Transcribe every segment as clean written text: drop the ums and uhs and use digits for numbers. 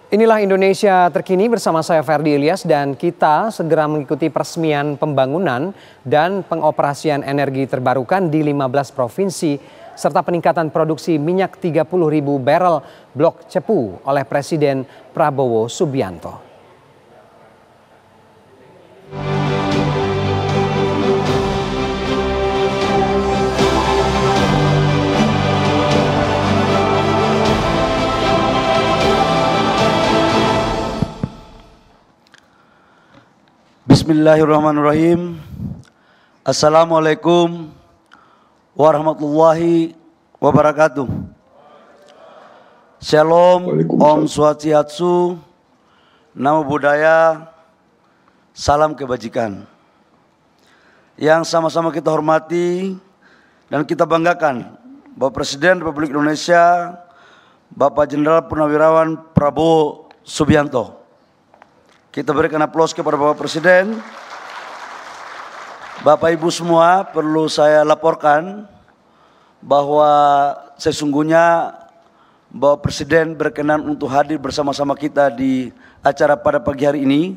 Inilah Indonesia terkini bersama saya Ferdi Ilyas dan kita segera mengikuti peresmian pembangunan dan pengoperasian energi terbarukan di 15 provinsi serta peningkatan produksi minyak 30.000 barel blok Cepu oleh Presiden Prabowo Subianto. Bismillahirrahmanirrahim. Assalamualaikum warahmatullahi wabarakatuh. Shalom, Om Swastiastu, Namo Buddhaya, salam kebajikan. Yang sama-sama kita hormati dan kita banggakan, Bapak Presiden Republik Indonesia, Bapak Jenderal Purnawirawan Prabowo Subianto. Kita berikan aplaus kepada Bapak Presiden. Bapak Ibu semua, perlu saya laporkan bahwa sesungguhnya Bapak Presiden berkenan untuk hadir bersama-sama kita di acara pada pagi hari ini.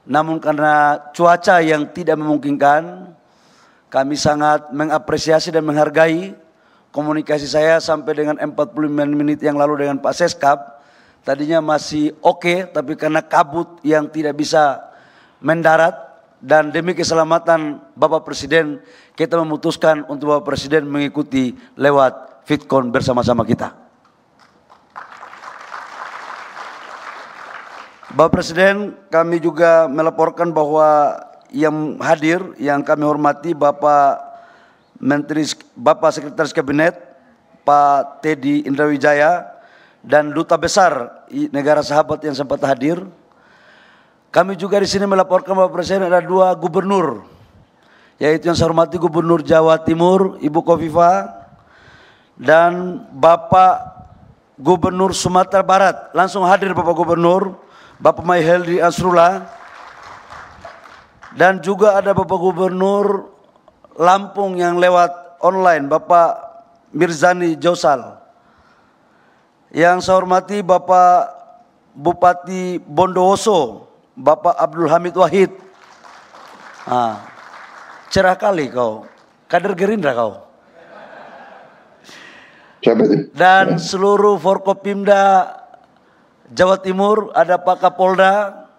Namun karena cuaca yang tidak memungkinkan, kami sangat mengapresiasi dan menghargai komunikasi saya sampai dengan 45 menit yang lalu dengan Pak Seskap. Tadinya masih oke, tapi karena kabut yang tidak bisa mendarat dan demi keselamatan Bapak Presiden, kita memutuskan untuk Bapak Presiden mengikuti lewat VidCon bersama-sama kita. Bapak Presiden, kami juga melaporkan bahwa yang hadir, yang kami hormati Bapak Sekretaris Kabinet, Pak Teddy Indrawijaya, dan Duta Besar negara sahabat yang sempat hadir. Kami juga di sini melaporkan Bapak Presiden ada 2 gubernur, yaitu yang saya hormati Gubernur Jawa Timur Ibu Kofifa dan Bapak Gubernur Sumatera Barat. Langsung hadir Bapak Gubernur, Bapak Mayheldi Ansrullah, dan juga ada Bapak Gubernur Lampung yang lewat online, Bapak Mirzani Jausal. Yang saya hormati Bapak Bupati Bondowoso, Bapak Abdul Hamid Wahid. Cerah kali kau, kader Gerindra kau. Dan seluruh Forkopimda Jawa Timur, ada Pak Kapolda,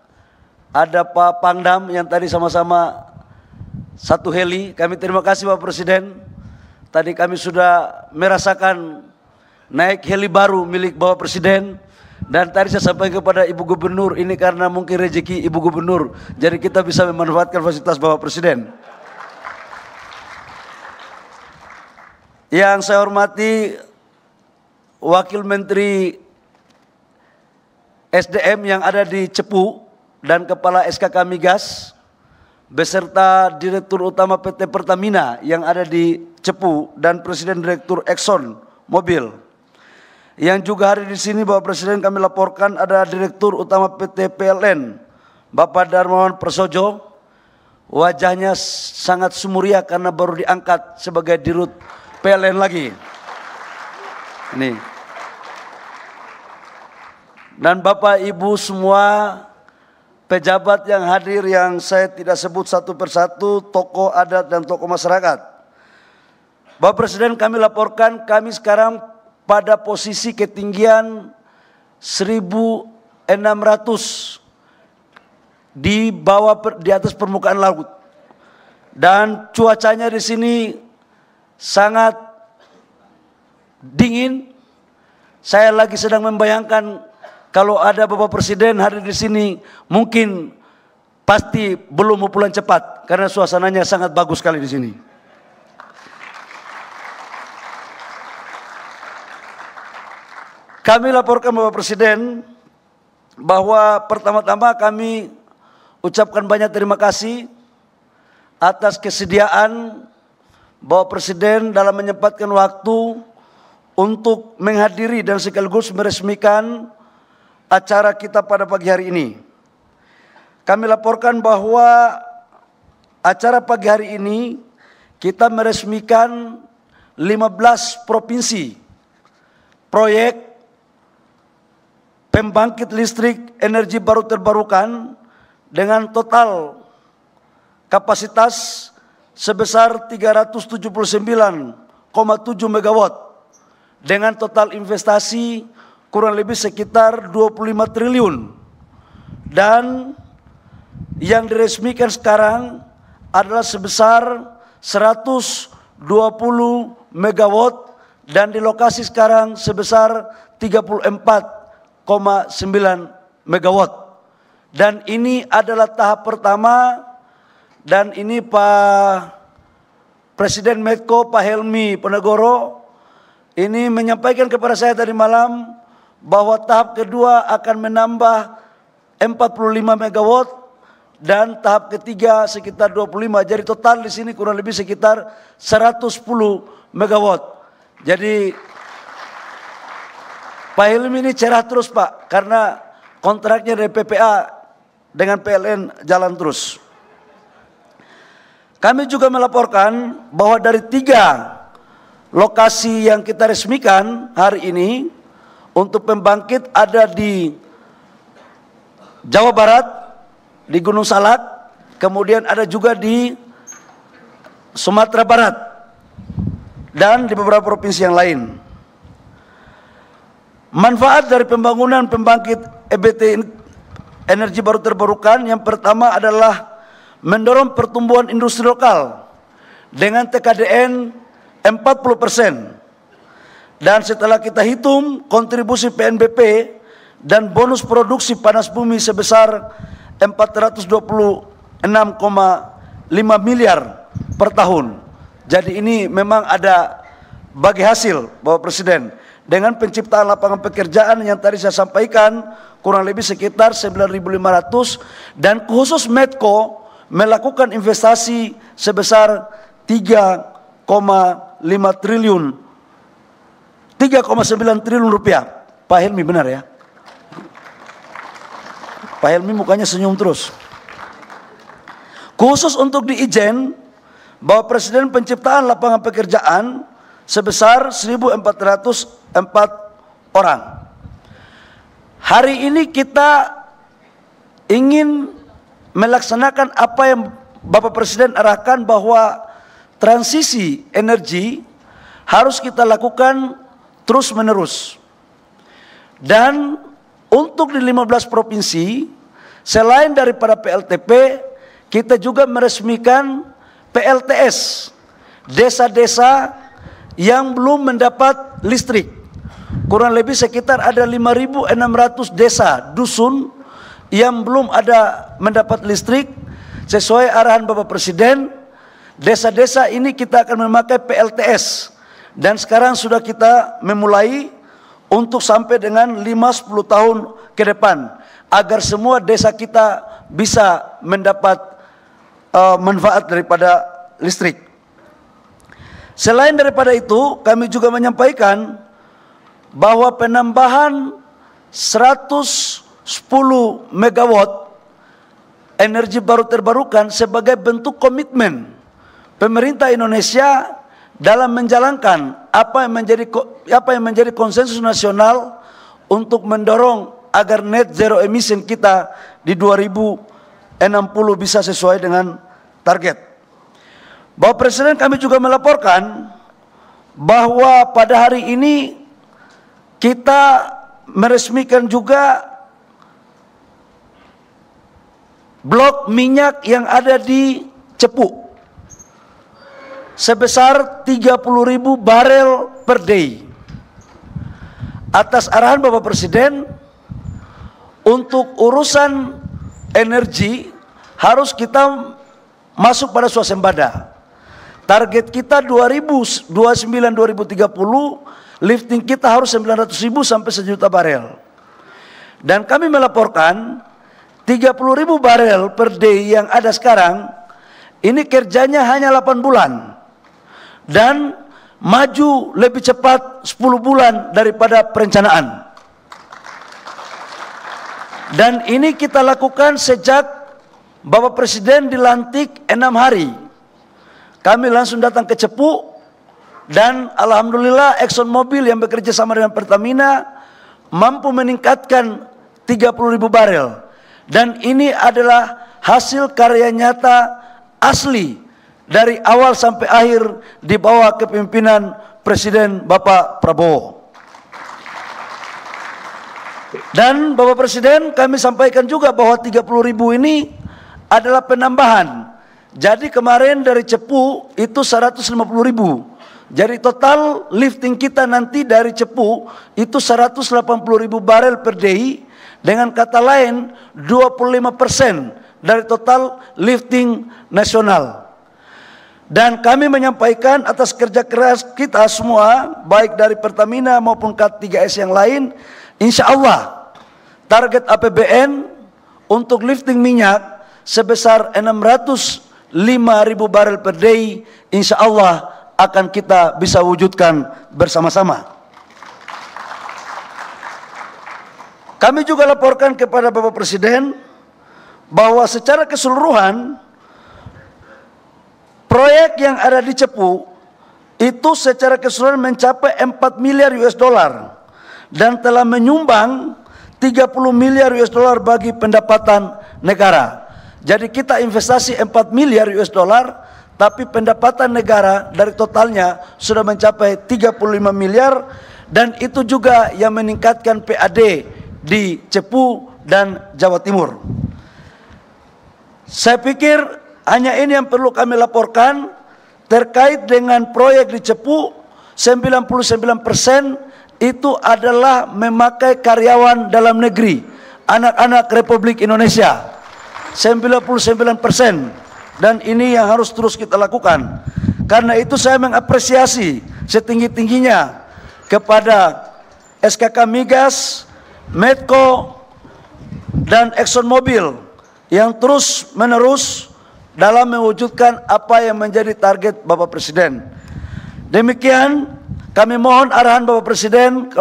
ada Pak Pangdam yang tadi sama-sama satu heli. Kami terima kasih Bapak Presiden. Tadi kami sudah merasakan naik heli baru milik Bapak Presiden. Dan tadi saya sampaikan kepada Ibu Gubernur, ini karena mungkin rezeki Ibu Gubernur, jadi kita bisa memanfaatkan fasilitas Bapak Presiden. Yang saya hormati Wakil Menteri SDM yang ada di Cepu dan Kepala SKK Migas, beserta Direktur Utama PT Pertamina yang ada di Cepu dan Presiden Direktur Exxon Mobil. Yang juga hari di sini Bapak Presiden kami laporkan ada Direktur Utama PT PLN, Bapak Darmawan Prasojo. Wajahnya sangat sumuria karena baru diangkat sebagai Dirut PLN lagi. Ini. Dan Bapak Ibu semua pejabat yang hadir yang saya tidak sebut satu persatu, tokoh adat dan tokoh masyarakat. Bapak Presiden kami laporkan kami sekarang pada posisi ketinggian 1.600 di atas permukaan laut, dan cuacanya di sini sangat dingin. Saya lagi sedang membayangkan kalau ada Bapak Presiden hadir di sini, mungkin pasti belum mau pulang cepat karena suasananya sangat bagus sekali di sini. Kami laporkan Bapak Presiden bahwa pertama-tama kami ucapkan banyak terima kasih atas kesediaan Bapak Presiden dalam menyempatkan waktu untuk menghadiri dan sekaligus meresmikan acara kita pada pagi hari ini. Kami laporkan bahwa acara pagi hari ini kita meresmikan 15 provinsi proyek pembangkit listrik energi baru terbarukan dengan total kapasitas sebesar 379,7 megawatt dengan total investasi kurang lebih sekitar 25 triliun. Dan yang diresmikan sekarang adalah sebesar 120 megawatt dan di lokasi sekarang sebesar 34,9 megawatt. Dan ini adalah tahap pertama, dan ini Pak Presiden Medco Pak Helmi Ponegoro ini menyampaikan kepada saya tadi malam bahwa tahap kedua akan menambah 45 megawatt dan tahap ketiga sekitar 25. Jadi total di sini kurang lebih sekitar 110 megawatt. Jadi Pak Helmi ini cerah terus Pak, karena kontraknya dari PPA dengan PLN jalan terus. Kami juga melaporkan bahwa dari 3 lokasi yang kita resmikan hari ini untuk pembangkit ada di Jawa Barat, di Gunung Salak, kemudian ada juga di Sumatera Barat, dan di beberapa provinsi yang lain. Manfaat dari pembangunan pembangkit EBT energi baru terbarukan yang pertama adalah mendorong pertumbuhan industri lokal dengan TKDN 40%. Dan setelah kita hitung kontribusi PNBP dan bonus produksi panas bumi sebesar 426,5 miliar per tahun. Jadi ini memang ada bagi hasil Bapak Presiden. Dengan penciptaan lapangan pekerjaan yang tadi saya sampaikan kurang lebih sekitar 9.500, dan khusus Medco melakukan investasi sebesar 3,9 triliun rupiah. Pak Helmi benar ya? Pak Helmi mukanya senyum terus. Khusus untuk di Ijen, Bapak Presiden penciptaan lapangan pekerjaan sebesar 1.404 orang. Hari ini kita ingin melaksanakan apa yang Bapak Presiden arahkan, bahwa transisi energi harus kita lakukan terus menerus. Dan untuk di 15 provinsi, selain daripada PLTP, kita juga meresmikan PLTS, desa-desa yang belum mendapat listrik. Kurang lebih sekitar ada 5.600 desa dusun yang belum ada mendapat listrik. Sesuai arahan Bapak Presiden, desa-desa ini kita akan memakai PLTS, dan sekarang sudah kita memulai untuk sampai dengan 5-10 tahun ke depan, agar semua desa kita bisa mendapat manfaat daripada listrik. Selain daripada itu, kami juga menyampaikan bahwa penambahan 110 megawatt energi baru terbarukan sebagai bentuk komitmen pemerintah Indonesia dalam menjalankan apa yang menjadi konsensus nasional untuk mendorong agar net zero emission kita di 2060 bisa sesuai dengan target. Bapak Presiden, kami juga melaporkan bahwa pada hari ini kita meresmikan juga blok minyak yang ada di Cepu sebesar 30.000 barel per day. Atas arahan Bapak Presiden, untuk urusan energi harus kita masuk pada swasembada. Target kita 2029-2030 lifting kita harus 900.000 sampai 1 juta barel. Dan kami melaporkan 30.000 barel per day yang ada sekarang ini kerjanya hanya 8 bulan dan maju lebih cepat 10 bulan daripada perencanaan. Dan ini kita lakukan sejak Bapak Presiden dilantik 6 hari. Kami langsung datang ke Cepu, dan alhamdulillah ExxonMobil yang bekerja sama dengan Pertamina mampu meningkatkan 30.000 barel. Dan ini adalah hasil karya nyata asli dari awal sampai akhir di bawah kepemimpinan Presiden Bapak Prabowo. Dan Bapak Presiden, kami sampaikan juga bahwa 30.000 ini adalah penambahan. Jadi kemarin dari Cepu itu 150.000. Jadi total lifting kita nanti dari Cepu itu 180.000 barel per day. Dengan kata lain 25% dari total lifting nasional. Dan kami menyampaikan atas kerja keras kita semua, baik dari Pertamina maupun K3S yang lain, insya Allah target APBN untuk lifting minyak sebesar 605.000 barel per day, insya Allah akan kita bisa wujudkan bersama-sama. Kami juga laporkan kepada Bapak Presiden bahwa secara keseluruhan proyek yang ada di Cepu itu secara keseluruhan mencapai 4 miliar US dollar dan telah menyumbang 30 miliar US dollar bagi pendapatan negara. Jadi kita investasi 4 miliar US dollar, tapi pendapatan negara dari totalnya sudah mencapai 35 miliar, dan itu juga yang meningkatkan PAD di Cepu dan Jawa Timur. Saya pikir hanya ini yang perlu kami laporkan terkait dengan proyek di Cepu. 99% itu adalah memakai karyawan dalam negeri, anak-anak Republik Indonesia. 99%. Dan ini yang harus terus kita lakukan. Karena itu saya mengapresiasi setinggi-tingginya kepada SKK Migas, Medco, dan ExxonMobil yang terus menerus dalam mewujudkan apa yang menjadi target Bapak Presiden. Demikian kami mohon arahan Bapak Presiden,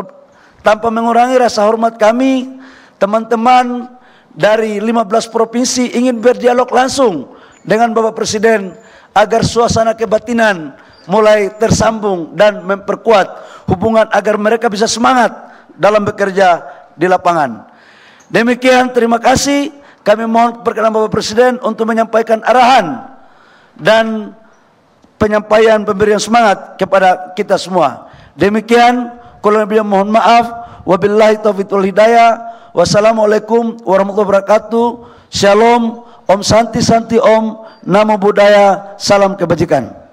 tanpa mengurangi rasa hormat kami, teman-teman dari 15 provinsi ingin berdialog langsung dengan Bapak Presiden agar suasana kebatinan mulai tersambung dan memperkuat hubungan agar mereka bisa semangat dalam bekerja di lapangan. Demikian, terima kasih. Kami mohon perkenan Bapak Presiden untuk menyampaikan arahan dan penyampaian pemberian semangat kepada kita semua. Demikian, kurang lebihnya mohon maaf. Wabillahi taufiq wal hidayah. Wassalamualaikum warahmatullahi wabarakatuh. Shalom, Om Santi Santi Om, Namo Buddhaya, salam kebajikan.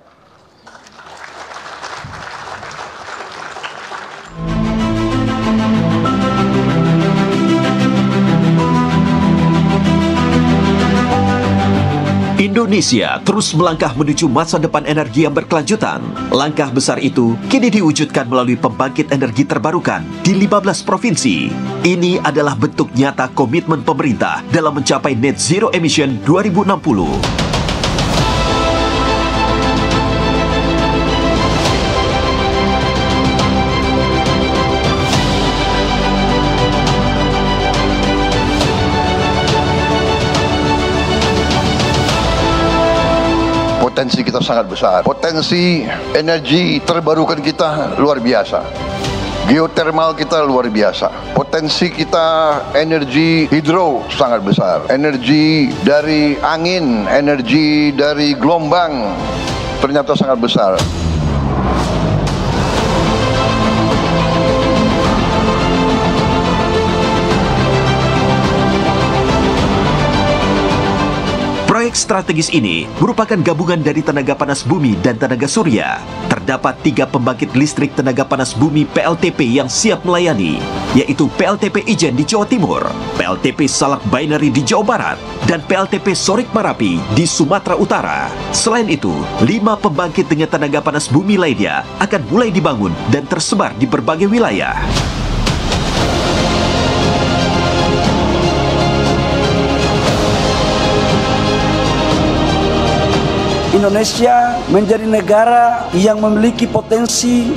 Indonesia terus melangkah menuju masa depan energi yang berkelanjutan. Langkah besar itu kini diwujudkan melalui pembangkit energi terbarukan di 15 provinsi. Ini adalah bentuk nyata komitmen pemerintah dalam mencapai net zero emission 2060. Potensi kita sangat besar. Potensi energi terbarukan kita luar biasa. Geotermal kita luar biasa. Potensi kita energi hidro sangat besar. Energi dari angin, energi dari gelombang ternyata sangat besar. Proyek strategis ini merupakan gabungan dari tenaga panas bumi dan tenaga surya. Terdapat 3 pembangkit listrik tenaga panas bumi PLTP yang siap melayani, yaitu PLTP Ijen di Jawa Timur, PLTP Salak Binary di Jawa Barat, dan PLTP Sorik Marapi di Sumatera Utara. Selain itu, 5 pembangkit dengan tenaga panas bumi lainnya akan mulai dibangun dan tersebar di berbagai wilayah. Indonesia menjadi negara yang memiliki potensi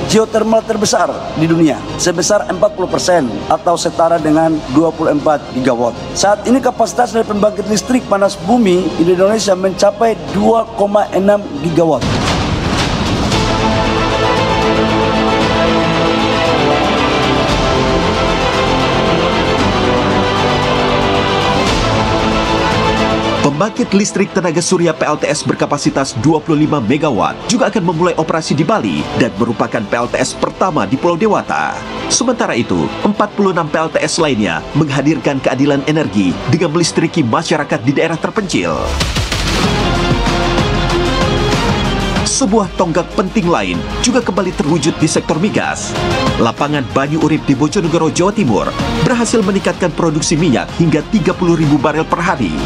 geotermal terbesar di dunia sebesar 40% atau setara dengan 24 gigawatt. Saat ini kapasitas dari pembangkit listrik panas bumi di Indonesia mencapai 2,6 gigawatt. Pembangkit listrik tenaga surya PLTS berkapasitas 25 MW juga akan memulai operasi di Bali dan merupakan PLTS pertama di Pulau Dewata. Sementara itu, 46 PLTS lainnya menghadirkan keadilan energi dengan melistriki masyarakat di daerah terpencil. Sebuah tonggak penting lain juga kembali terwujud di sektor migas. Lapangan Banyu Urip di Bojonegoro, Jawa Timur berhasil meningkatkan produksi minyak hingga 30.000 barel per hari.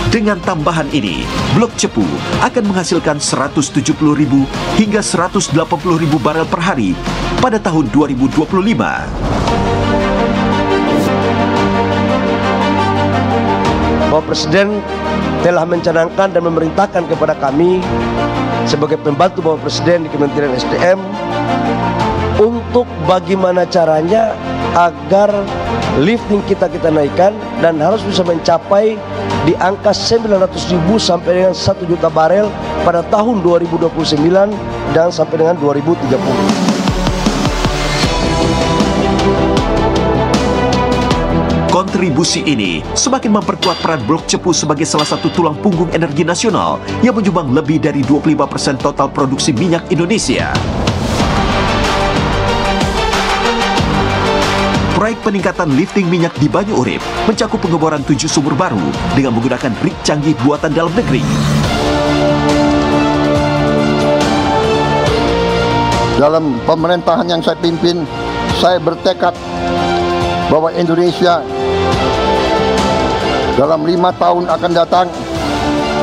Dengan tambahan ini, Blok Cepu akan menghasilkan 170.000 hingga 180.000 barel per hari pada tahun 2025. Bapak Presiden telah mencanangkan dan memerintahkan kepada kami sebagai pembantu Bapak Presiden di Kementerian SDM untuk bagaimana caranya agar lifting kita naikkan dan harus bisa mencapai di angka 900.000 sampai dengan 1 juta barel pada tahun 2029 dan sampai dengan 2030. Kontribusi ini semakin memperkuat peran Blok Cepu sebagai salah satu tulang punggung energi nasional yang menyumbang lebih dari 25% total produksi minyak Indonesia. Proyek peningkatan lifting minyak di Banyu Urip mencakup pengeboran 7 sumur baru dengan menggunakan rig canggih buatan dalam negeri. Dalam pemerintahan yang saya pimpin, saya bertekad bahwa Indonesia dalam 5 tahun akan datang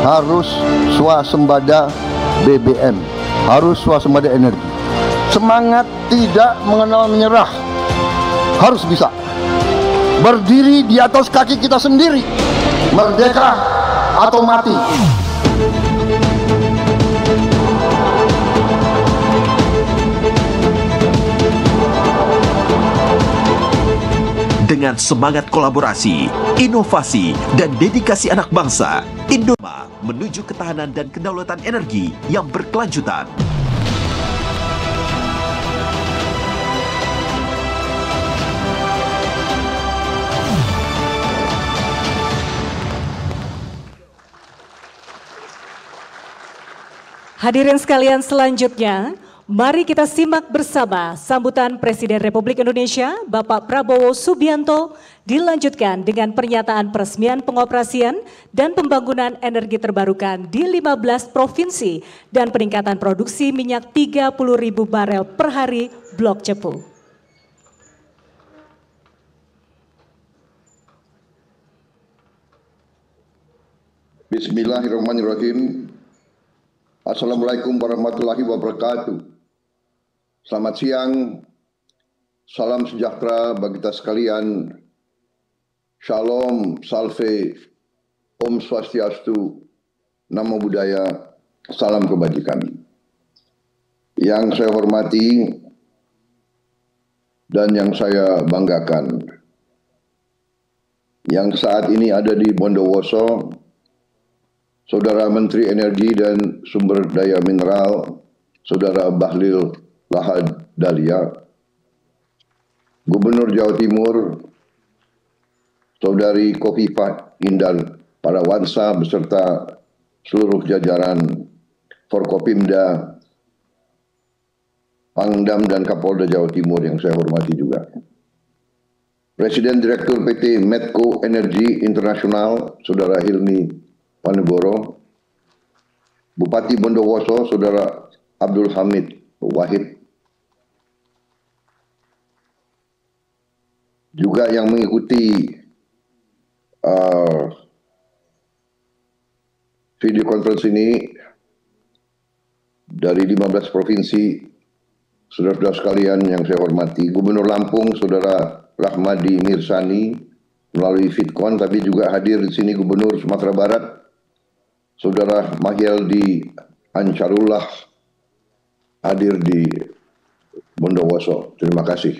harus swasembada BBM, harus swasembada energi. Semangat tidak mengenal menyerah, harus bisa berdiri di atas kaki kita sendiri, merdeka atau mati. Dengan semangat kolaborasi, inovasi, dan dedikasi anak bangsa, Indonesia menuju ketahanan dan kedaulatan energi yang berkelanjutan. Hadirin sekalian, selanjutnya mari kita simak bersama sambutan Presiden Republik Indonesia Bapak Prabowo Subianto dilanjutkan dengan pernyataan peresmian pengoperasian dan pembangunan energi terbarukan di 15 provinsi dan peningkatan produksi minyak 30.000 barel per hari Blok Cepu. Bismillahirrahmanirrahim. Assalamualaikum warahmatullahi wabarakatuh. Selamat siang, salam sejahtera bagi kita sekalian. Shalom, salve, Om Swastiastu, Namo Buddhaya, salam kebajikan. Yang saya hormati dan yang saya banggakan, yang saat ini ada di Bondowoso, Saudara Menteri Energi dan Sumber Daya Mineral, Saudara Bahlil Lahadalia, Gubernur Jawa Timur, Saudari Khofifah Indar Parawansa beserta seluruh jajaran Forkopimda, Pangdam dan Kapolda Jawa Timur yang saya hormati juga. Presiden Direktur PT Medco Energi Internasional, Saudara Hilmi Panegoro, Bupati Bondowoso, Saudara Abdul Hamid Wahid, juga yang mengikuti video conference ini dari 15 provinsi, saudara-saudara sekalian yang saya hormati, Gubernur Lampung, Saudara Rahmadi Mirsani melalui Vidcon, tapi juga hadir di sini Gubernur Sumatera Barat, Saudara Mahyeldi Ansarullah, hadir di Bondowoso. Terima kasih.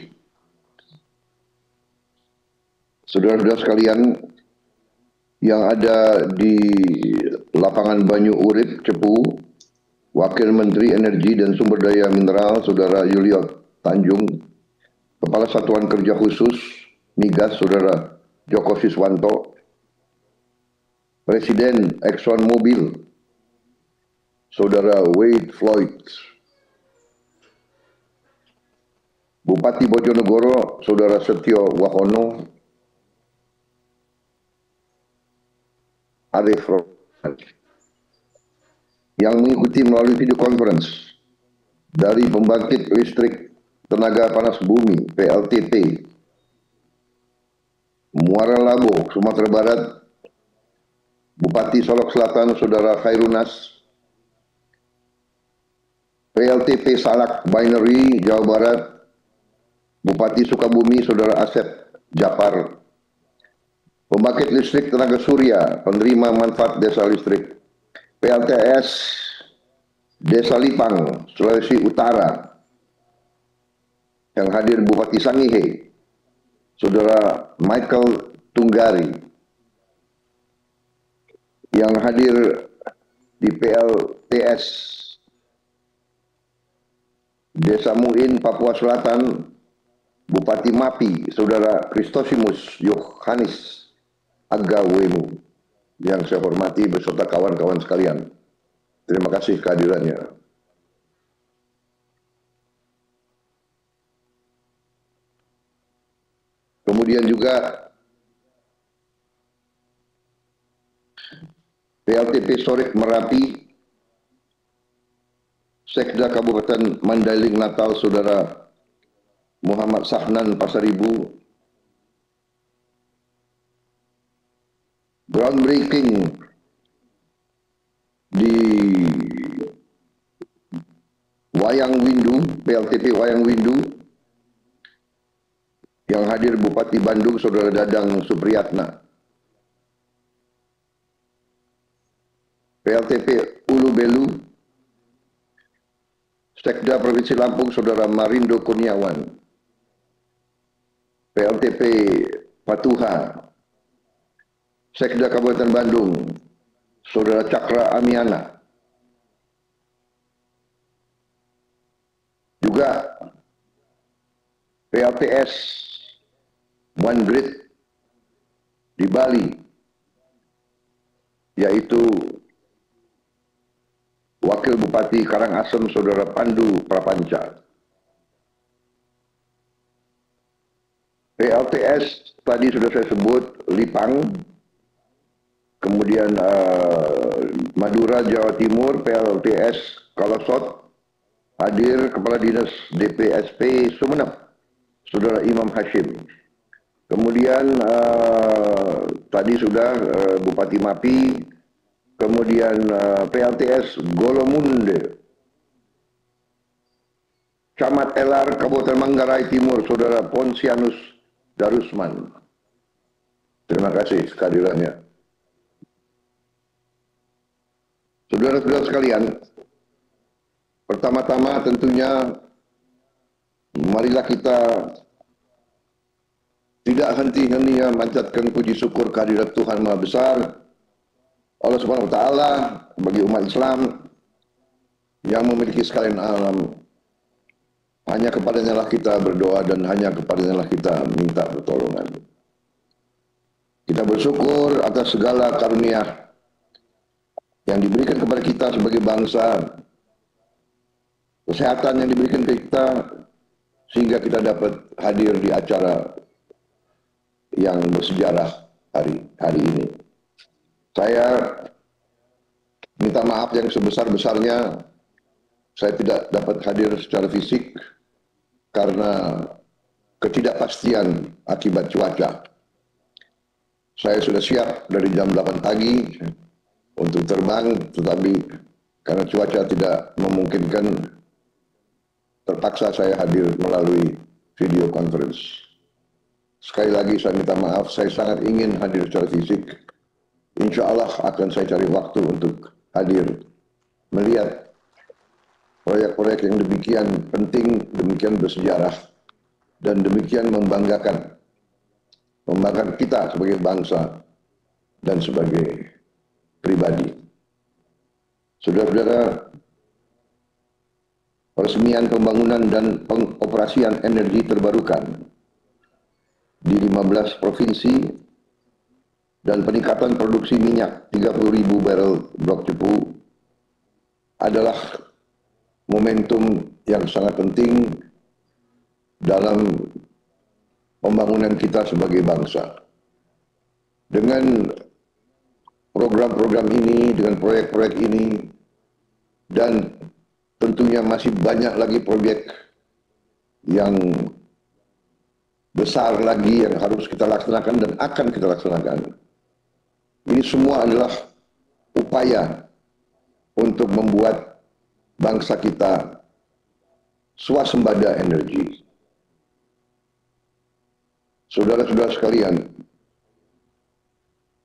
Saudara-saudara sekalian yang ada di lapangan Banyu Urip, Cepu, Wakil Menteri Energi dan Sumber Daya Mineral, Saudara Yulio Tanjung, Kepala Satuan Kerja Khusus Migas, Saudara Joko Siswanto, Presiden Exxon Mobil, Saudara Wade Floyd, Bupati Bojonegoro, Saudara Setio Wahono, Arif Rohman, yang mengikuti melalui video conference dari pembangkit listrik tenaga panas bumi PLTP Muara Laboh, Sumatera Barat, Bupati Solok Selatan, Saudara Khairunas, PLTP Salak Binary, Jawa Barat, Bupati Sukabumi, Saudara Asep Japar, Pembangkit Listrik Tenaga Surya, Penerima Manfaat Desa Listrik, PLTS Desa Lipang, Sulawesi Utara, yang hadir Bupati Sangihe, Saudara Michael Tunggari, yang hadir di PLTS Desa Muin, Papua Selatan, Bupati Mapi, Saudara Kristosimus Yohanes Agawemu, yang saya hormati beserta kawan-kawan sekalian. Terima kasih kehadirannya. Kemudian juga PLTP Sorik Merapi, Sekda Kabupaten Mandailing Natal, Saudara Muhammad Sahnan Pasaribu, groundbreaking di Wayang Windu, PLTP Wayang Windu, yang hadir Bupati Bandung, Saudara Dadang Supriyatna, PLTP Ulu Belu, Sekda Provinsi Lampung, Saudara Marindo Kurniawan, PLTP Patuha, Sekda Kabupaten Bandung, Saudara Cakra Amiana, juga PLTS One Grid di Bali, yaitu Wakil Bupati Karangasem, Saudara Pandu Prapanca. PLTS tadi sudah saya sebut, Lipang, kemudian Madura, Jawa Timur, PLTS Kalosot, hadir Kepala Dinas DPSP Sumeneb, Saudara Imam Hashim. Kemudian tadi sudah Bupati Mapi, kemudian PLTS Golomunde, Camat Elar, Kabupaten Manggarai Timur, Saudara Ponsianus Darusman. Terima kasih kehadirannya. Saudara-saudara sekalian, pertama-tama tentunya marilah kita tidak henti-hentinya memanjatkan puji syukur kehadirat Tuhan Maha Besar, Allah Subhanahu wa Ta'ala, bagi umat Islam yang memiliki sekalian alam. Hanya kepadanya lah kita berdoa dan hanya kepadanya lah kita minta pertolongan. Kita bersyukur atas segala karunia yang diberikan kepada kita sebagai bangsa, kesehatan yang diberikan ke kita, sehingga kita dapat hadir di acara yang bersejarah hari ini. Saya minta maaf yang sebesar-besarnya, saya tidak dapat hadir secara fisik karena ketidakpastian akibat cuaca. Saya sudah siap dari jam 8 pagi untuk terbang, tetapi karena cuaca tidak memungkinkan, terpaksa saya hadir melalui video conference. Sekali lagi saya minta maaf, saya sangat ingin hadir secara fisik. Insya Allah akan saya cari waktu untuk hadir, melihat proyek-proyek yang demikian penting, demikian bersejarah, dan demikian membanggakan kita sebagai bangsa dan sebagai pribadi. Saudara-saudara, peresmian pembangunan dan pengoperasian energi terbarukan di 15 provinsi dan peningkatan produksi minyak 30.000 barel blok cepu adalah momentum yang sangat penting dalam pembangunan kita sebagai bangsa. Dengan program-program ini, dengan proyek-proyek ini, dan tentunya masih banyak lagi proyek yang besar lagi yang harus kita laksanakan dan akan kita laksanakan. Ini semua adalah upaya untuk membuat bangsa kita swasembada energi. Saudara-saudara sekalian,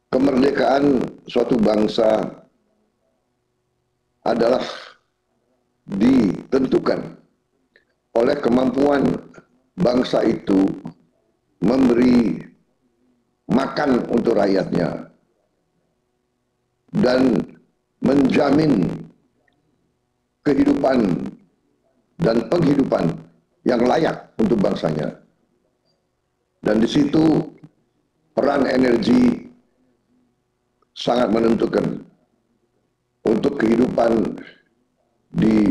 kemerdekaan suatu bangsa adalah ditentukan oleh kemampuan bangsa itu memberi makan untuk rakyatnya dan menjamin kehidupan dan penghidupan yang layak untuk bangsanya. Dan di situ peran energi sangat menentukan untuk kehidupan di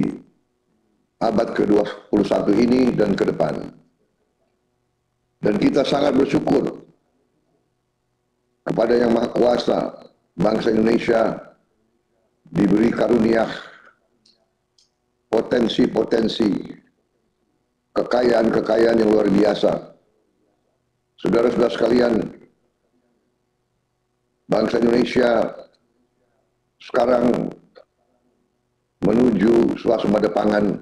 abad ke-21 ini dan ke depan. Dan kita sangat bersyukur kepada Yang Maha Kuasa, bangsa Indonesia diberi karunia potensi-potensi kekayaan-kekayaan yang luar biasa. Saudara-saudara sekalian, bangsa Indonesia sekarang menuju swasembada pangan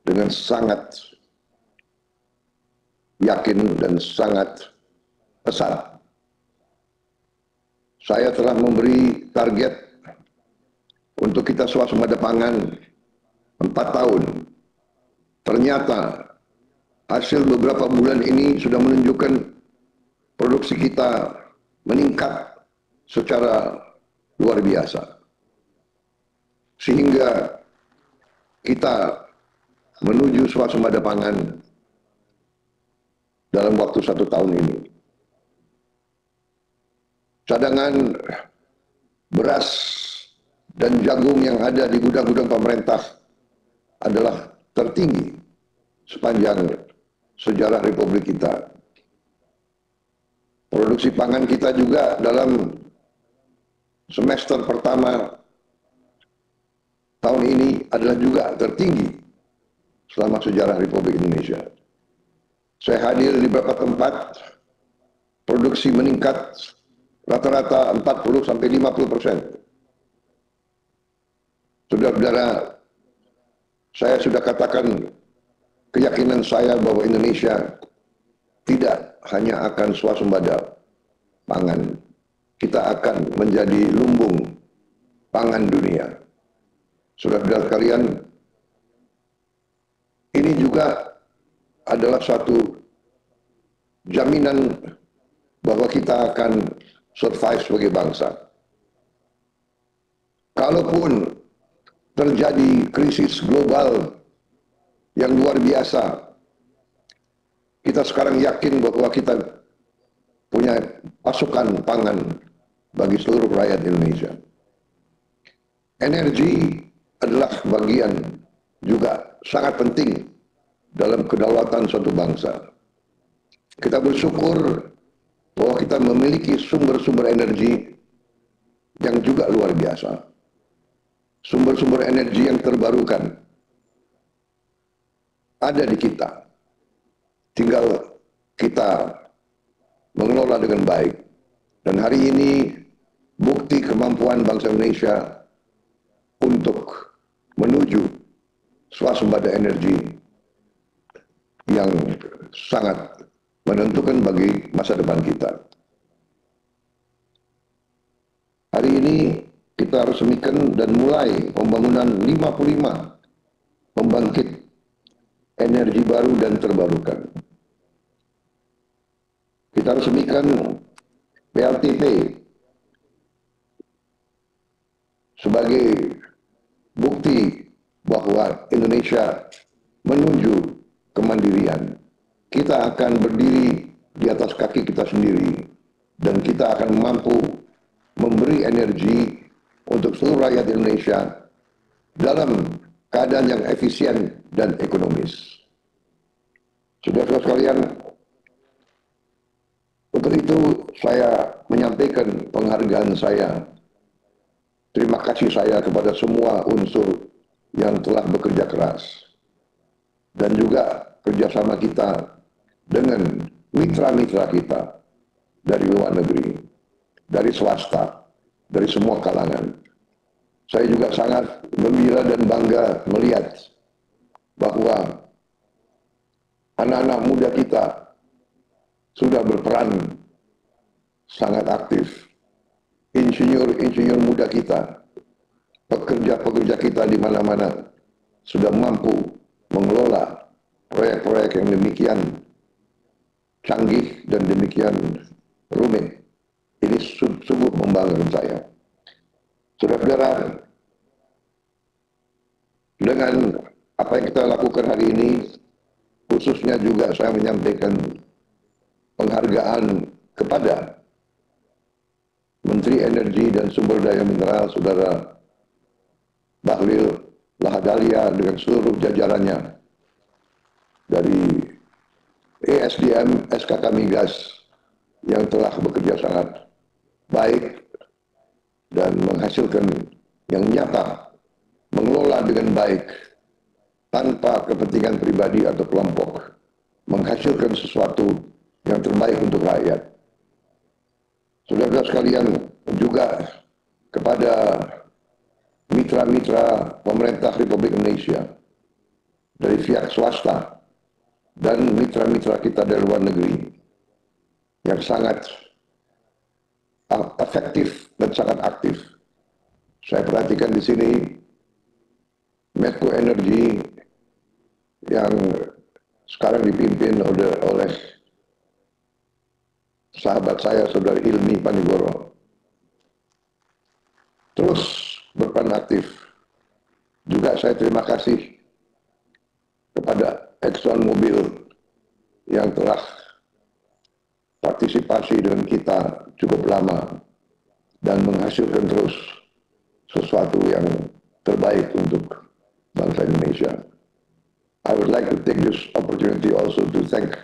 dengan sangat yakin dan sangat pesat. Saya telah memberi target untuk kita swasembada pangan 4 tahun. Ternyata hasil beberapa bulan ini sudah menunjukkan produksi kita meningkat secara luar biasa. Sehingga kita menuju swasembada pangan dalam waktu 1 tahun ini. Cadangan beras dan jagung yang ada di gudang-gudang pemerintah adalah tertinggi sepanjang sejarah Republik kita. Produksi pangan kita juga dalam semester pertama tahun ini adalah juga tertinggi selama sejarah Republik Indonesia. Saya hadir di beberapa tempat, produksi meningkat rata-rata 40-50%. Saudara-saudara, saya sudah katakan keyakinan saya bahwa Indonesia tidak hanya akan swasembada pangan, kita akan menjadi lumbung pangan dunia. Saudara-saudara sekalian, ini juga adalah suatu jaminan bahwa kita akan survive sebagai bangsa. Kalaupun terjadi krisis global yang luar biasa, kita sekarang yakin bahwa kita punya pasokan pangan bagi seluruh rakyat Indonesia. Energi adalah bagian juga sangat penting dalam kedaulatan suatu bangsa. Kita bersyukur bahwa kita memiliki sumber-sumber energi yang juga luar biasa. Sumber-sumber energi yang terbarukan ada di kita. Tinggal kita mengelola dengan baik. Dan hari ini bukti kemampuan bangsa Indonesia untuk menuju swasembada energi yang sangat menentukan bagi masa depan kita. Hari ini kita resmikan dan mulai pembangunan 55 pembangkit energi baru dan terbarukan. Kita resmikan PLTP sebagai bukti bahwa Indonesia menuju kemandirian. Kita akan berdiri di atas kaki kita sendiri dan kita akan mampu memberi energi untuk seluruh rakyat Indonesia dalam keadaan yang efisien dan ekonomis. Saudara-saudara sekalian, untuk itu saya menyampaikan penghargaan saya, terima kasih saya kepada semua unsur yang telah bekerja keras dan juga kerjasama kita dengan mitra-mitra kita dari luar negeri, dari swasta, dari semua kalangan. Saya juga sangat gembira dan bangga melihat bahwa anak-anak muda kita sudah berperan sangat aktif. Insinyur-insinyur muda kita, pekerja-pekerja kita di mana-mana sudah mampu mengelola proyek-proyek yang demikian canggih dan demikian rumit. Ini sungguh membanggakan saya. Saudara-saudara, dengan apa yang kita lakukan hari ini, khususnya juga saya menyampaikan penghargaan kepada Menteri Energi dan Sumber Daya Mineral, Saudara Bahlil Lahadalia dengan seluruh jajarannya, dari ESDM SKK Migas yang telah bekerja sangat baik dan menghasilkan yang nyata, mengelola dengan baik tanpa kepentingan pribadi atau kelompok, menghasilkan sesuatu yang terbaik untuk rakyat. Saudara-saudara sekalian, juga kepada mitra-mitra pemerintah Republik Indonesia dari pihak swasta dan mitra-mitra kita dari luar negeri yang sangat efektif dan sangat aktif. Saya perhatikan di sini Medco Energy yang sekarang dipimpin oleh sahabat saya, Saudara Ilmi Panigoro, terus berperan aktif. Juga saya terima kasih kepada ExxonMobil yang telah partisipasi dengan kita cukup lama dan menghasilkan terus sesuatu yang terbaik untuk bangsa Indonesia. I would like to take this opportunity also to thank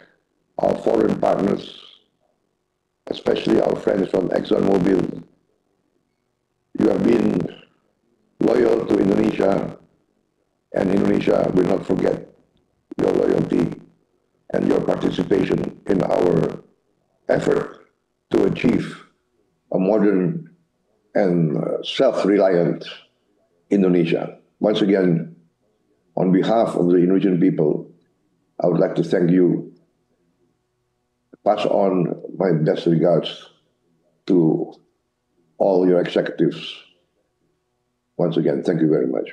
our foreign partners, especially our friends from ExxonMobil. You have been loyal to Indonesia, and Indonesia will not forget your loyalty and your participation in our effort to achieve a modern and self-reliant Indonesia. Once again, on behalf of the Indonesian people, I would like to thank you. Pass on my best regards to all your executives. Once again, thank you very much.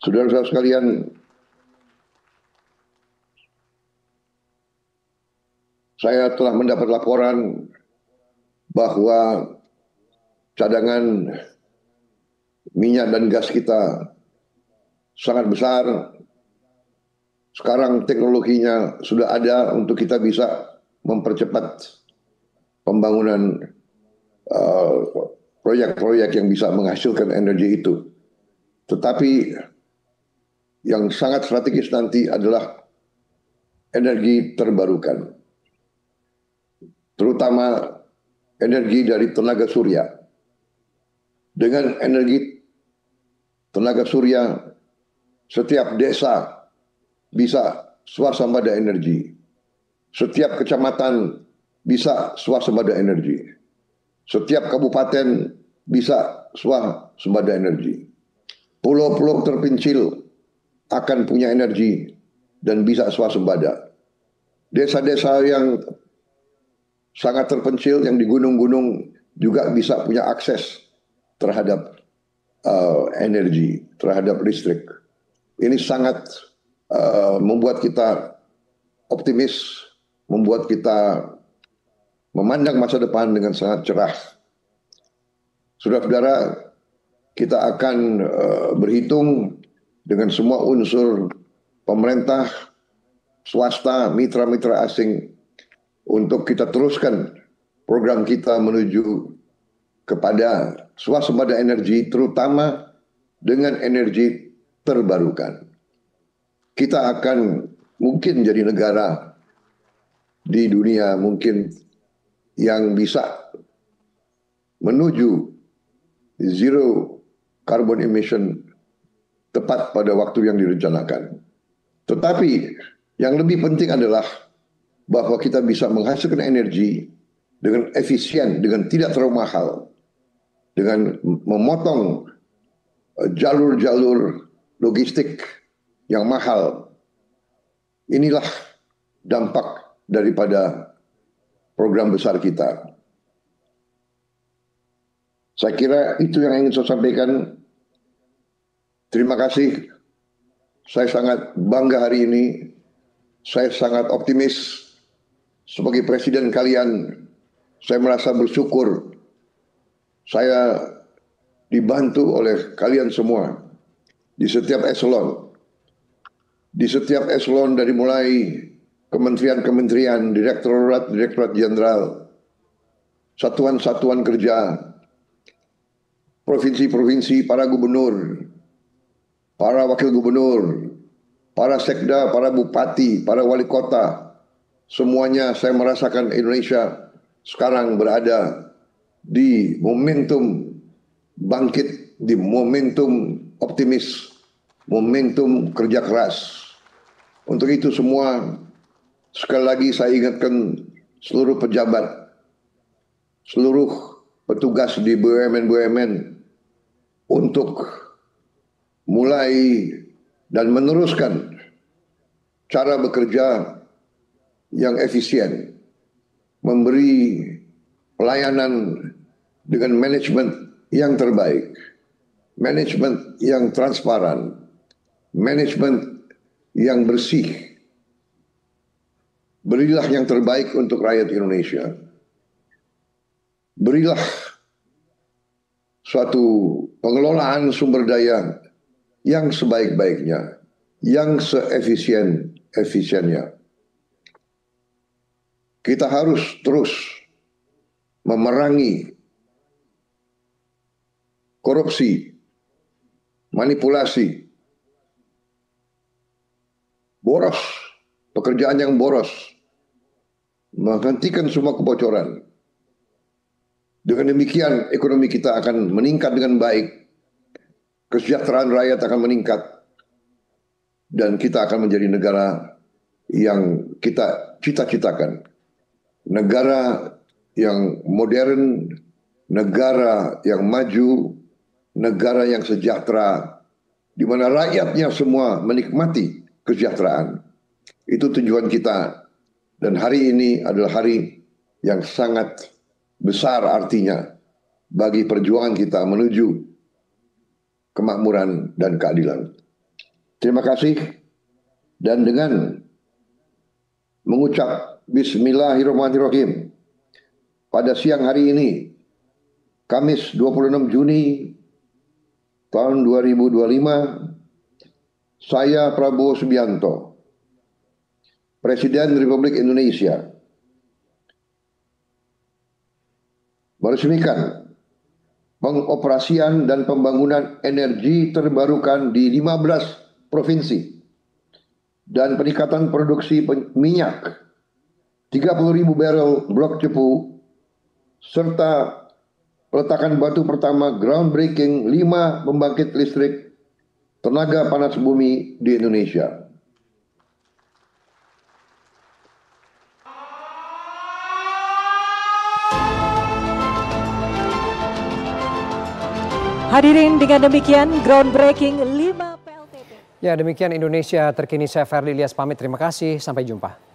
Saudara-saudara sekalian, saya telah mendapat laporan bahwa cadangan minyak dan gas kita sangat besar. Sekarang teknologinya sudah ada untuk kita bisa mempercepat pembangunan proyek-proyek yang bisa menghasilkan energi itu. Tetapi yang sangat strategis nanti adalah energi terbarukan, terutama energi dari tenaga surya. Dengan energi tenaga surya, setiap desa bisa swasembada energi. Setiap kecamatan bisa swasembada energi. Setiap kabupaten bisa swasembada energi. Pulau-pulau terpencil akan punya energi dan bisa swasembada. Desa-desa yang sangat terpencil yang di gunung-gunung juga bisa punya akses terhadap energi, terhadap listrik. Ini sangat membuat kita optimis, membuat kita memandang masa depan dengan sangat cerah. Saudara-saudara, kita akan berhitung dengan semua unsur pemerintah, swasta, mitra-mitra asing untuk kita teruskan program kita menuju kepada swasembada energi, terutama dengan energi terbarukan. Kita akan mungkin jadi negara di dunia mungkin yang bisa menuju zero carbon emission tepat pada waktu yang direncanakan. Tetapi yang lebih penting adalah bahwa kita bisa menghasilkan energi dengan efisien, dengan tidak terlalu mahal, dengan memotong jalur-jalur logistik yang mahal. Inilah dampak daripada program besar kita. Saya kira itu yang ingin saya sampaikan. Terima kasih. Saya sangat bangga hari ini. Saya sangat optimis sebagai presiden kalian. Saya merasa bersyukur saya dibantu oleh kalian semua di setiap eselon. Di setiap eselon dari mulai kementerian-kementerian, direktorat jenderal, satuan-satuan kerja, provinsi-provinsi, para gubernur, para wakil gubernur, para sekda, para bupati, para wali kota, semuanya saya merasakan Indonesia sekarang berada di momentum bangkit, di momentum optimis, momentum kerja keras. Untuk itu semua, sekali lagi saya ingatkan seluruh pejabat, seluruh petugas di BUMN untuk mulai dan meneruskan cara bekerja yang efisien, memberi pelayanan dengan manajemen yang terbaik, manajemen yang transparan, manajemen yang bersih. Berilah yang terbaik untuk rakyat Indonesia. Berilah suatu pengelolaan sumber daya yang sebaik-baiknya, yang seefisien-efisiennya. Kita harus terus memerangi korupsi, manipulasi, boros, pekerjaan yang boros, menghentikan semua kebocoran. Dengan demikian ekonomi kita akan meningkat dengan baik, kesejahteraan rakyat akan meningkat, dan kita akan menjadi negara yang kita cita-citakan. Negara yang modern, negara yang maju, negara yang sejahtera, di mana rakyatnya semua menikmati kesejahteraan. Itu tujuan kita. Dan hari ini adalah hari yang sangat besar artinya bagi perjuangan kita menuju kemakmuran dan keadilan. Terima kasih. Dan dengan mengucap Bismillahirrahmanirrahim, pada siang hari ini, Kamis 26 Juni tahun 2025, saya Prabowo Subianto, Presiden Republik Indonesia, meresmikan pengoperasian dan pembangunan energi terbarukan di 15 provinsi dan peningkatan produksi minyak 30.000 barel blok cepu serta peletakan batu pertama groundbreaking 5 pembangkit listrik tenaga panas bumi di Indonesia. Hadirin, dengan demikian groundbreaking 5 PLTP. Ya, demikian Indonesia Terkini. Saya Ferdi Ilyas pamit. Terima kasih. Sampai jumpa.